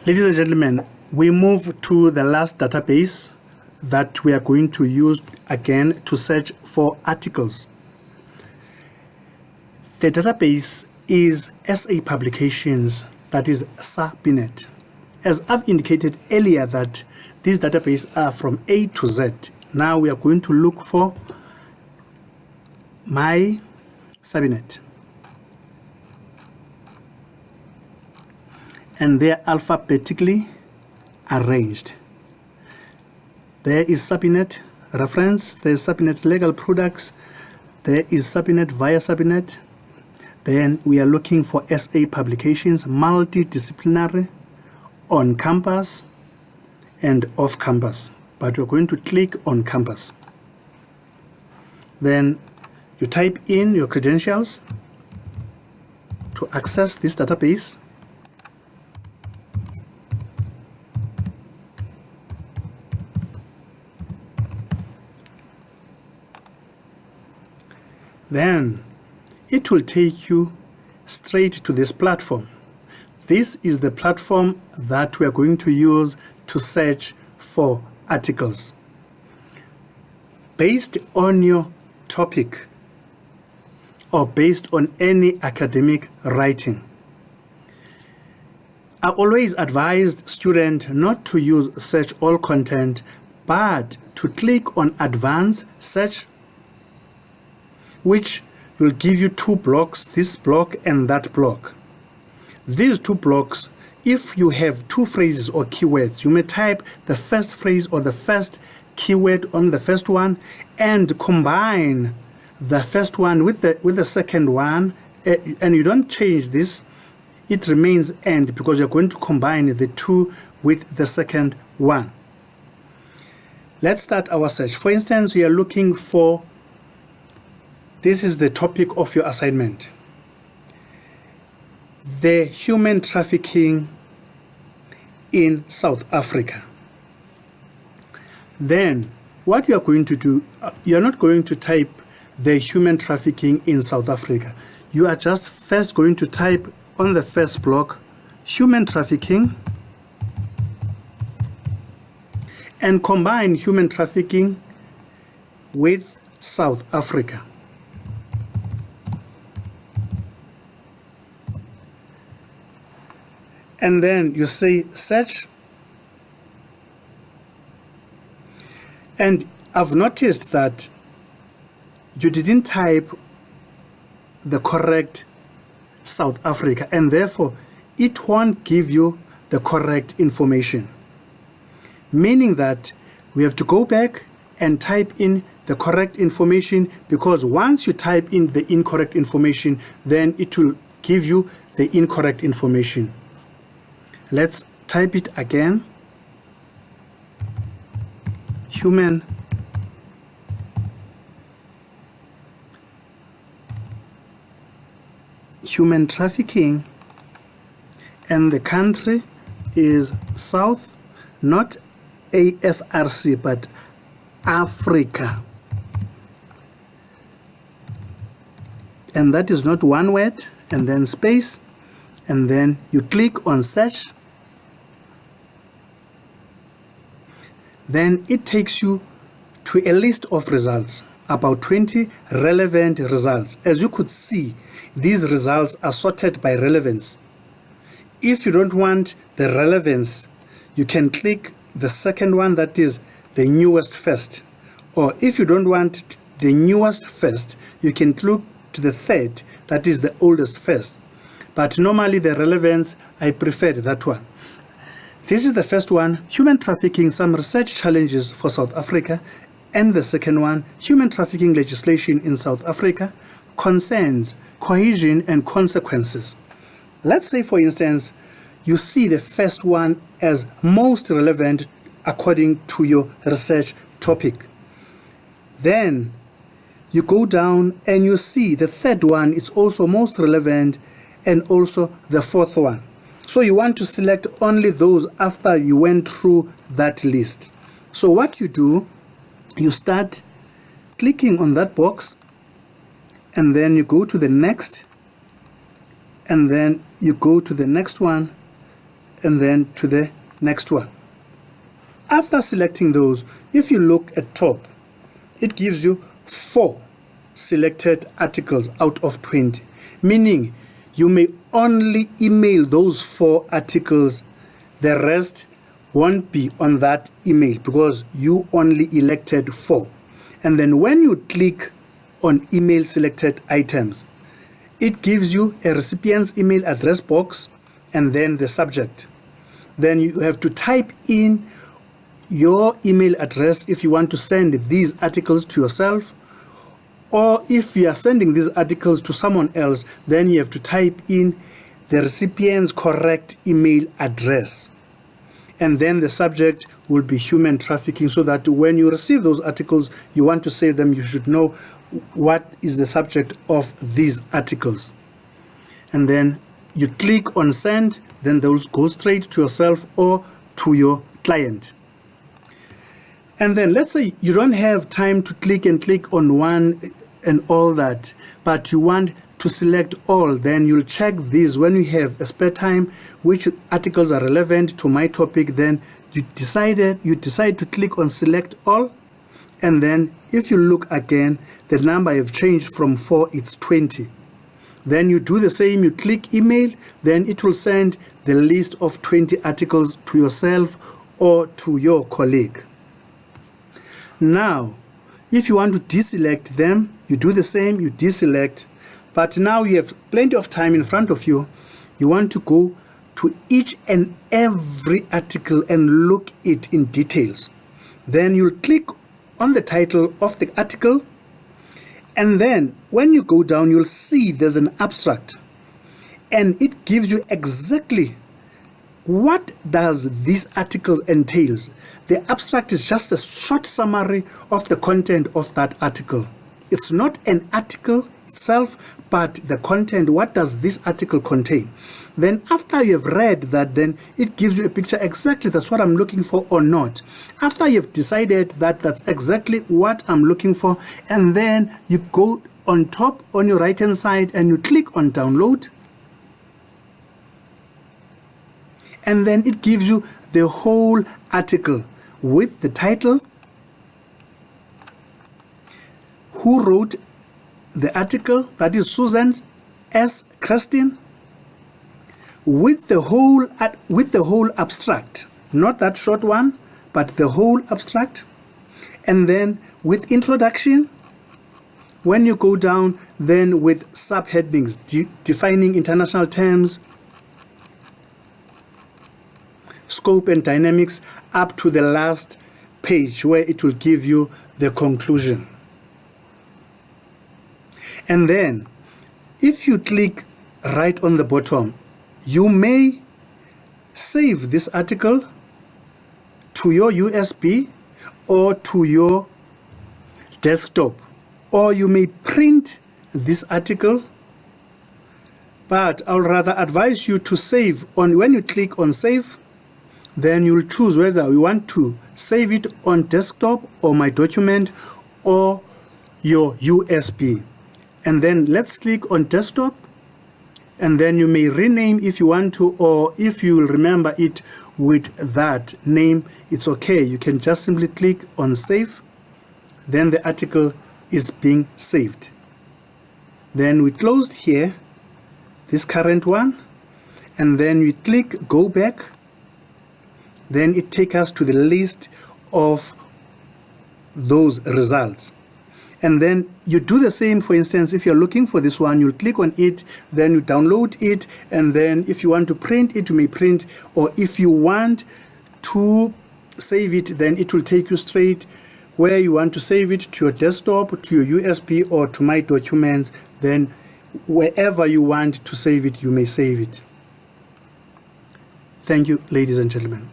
Ladies and gentlemen, we move to the last database that we are going to use again to search for articles. The database is SA Publications, that is SAPINet. As I've indicated earlier that these databases are from A to Z. Now we are going to look for my SAPINet. And they are alphabetically arranged. There is SAPINet reference, there is SAPINet legal products, there is SAPINet via SAPINet. Then we are looking for SA Publications, multidisciplinary, on campus and off campus. But we're going to click on campus. Then you type in your credentials to access this database. Then it will take you straight to this platform. This is the platform that we are going to use to search for articles based on your topic or based on any academic writing. I always advise students not to use search all content, but to click on advanced search, which will give you two blocks, this block and that block. These two blocks, if you have two phrases or keywords, you may type the first phrase or the first keyword on the first one and combine the first one with the second one, and you don't change this. It remains "and" because you're going to combine the two with the second one. Let's start our search. For instance, we are looking for, this is the topic of your assignment, the human trafficking in South Africa. Then what you are going to do, you are not going to type the human trafficking in South Africa. You are just first going to type on the first block human trafficking and combine human trafficking with South Africa. And then you say search. And I've noticed that you didn't type the correct South Africa, and therefore it won't give you the correct information. Meaning that we have to go back and type in the correct information, because once you type in the incorrect information, then it will give you the incorrect information. Let's type it again. Human trafficking, and the country is South, not AFRC, but Africa. And that is not one word, and then space, and then you click on search. Then it takes you to a list of results, about 20 relevant results. As you could see, these results are sorted by relevance. If you don't want the relevance, you can click the second one, that is the newest first. Or if you don't want the newest first, you can look to the third, that is the oldest first. But normally the relevance, I preferred that one. This is the first one, human trafficking, some research challenges for South Africa. And the second one, human trafficking legislation in South Africa, concerns, cohesion and consequences. Let's say, for instance, you see the first one as most relevant according to your research topic. Then you go down and you see the third one is also most relevant, and also the fourth one. So you want to select only those after you went through that list. So what you do, you start clicking on that box, and then you go to the next, and then you go to the next one, and then to the next one. After selecting those, if you look at top, it gives you 4 selected articles out of 20, meaning you may only email those 4 articles. The rest won't be on that email because you only elected 4. And then when you click on email selected items, it gives you a recipient's email address box and then the subject. Then you have to type in your email address if you want to send these articles to yourself, or if you are sending these articles to someone else, then you have to type in the recipient's correct email address. And then the subject will be human trafficking, so that when you receive those articles, you want to save them, you should know what is the subject of these articles. And then you click on send, then those go straight to yourself or to your client. And then let's say you don't have time to click on one and all that, but you want to select all. Then you'll check these when you have a spare time, which articles are relevant to my topic. Then you decide to click on select all. And then if you look again, the number have changed from 4, it's 20. Then you do the same, you click email, then it will send the list of 20 articles to yourself or to your colleague. Now, if you want to deselect them, you do the same, you deselect. But now you have plenty of time in front of you. You want to go to each and every article and look it in details. Then you'll click on the title of the article. And then when you go down, you'll see there's an abstract. And it gives you exactly what does this article entails. The abstract is just a short summary of the content of that article. It's not an article itself, but the content. What does this article contain? Then after you have read that, then it gives you a picture exactly that's what I'm looking for or not. After you've decided that that's exactly what I'm looking for, and then you go on top on your right hand side and you click on download. And then it gives you the whole article with the title, who wrote the article, that is Susan S. Christine, with the whole abstract, not that short one, but the whole abstract. And then with introduction, when you go down, then with subheadings defining international terms, scope and dynamics, up to the last page where it will give you the conclusion. And then if you click right on the bottom, you may save this article to your USB or to your desktop, or you may print this article. But I'll rather advise you to save on. When you click on save, then you'll choose whether you want to save it on desktop or my document or your USB. And then let's click on desktop, and then you may rename if you want to, or if you will remember it with that name, it's okay. You can just simply click on save. Then the article is being saved. Then we closed here this current one, and then we click go back. Then it takes us to the list of those results. And then you do the same. For instance, if you're looking for this one, you'll click on it, then you download it, and then if you want to print it, you may print, or if you want to save it, then it will take you straight where you want to save it, to your desktop, to your USB, or to my documents. Then wherever you want to save it, you may save it. Thank you, ladies and gentlemen.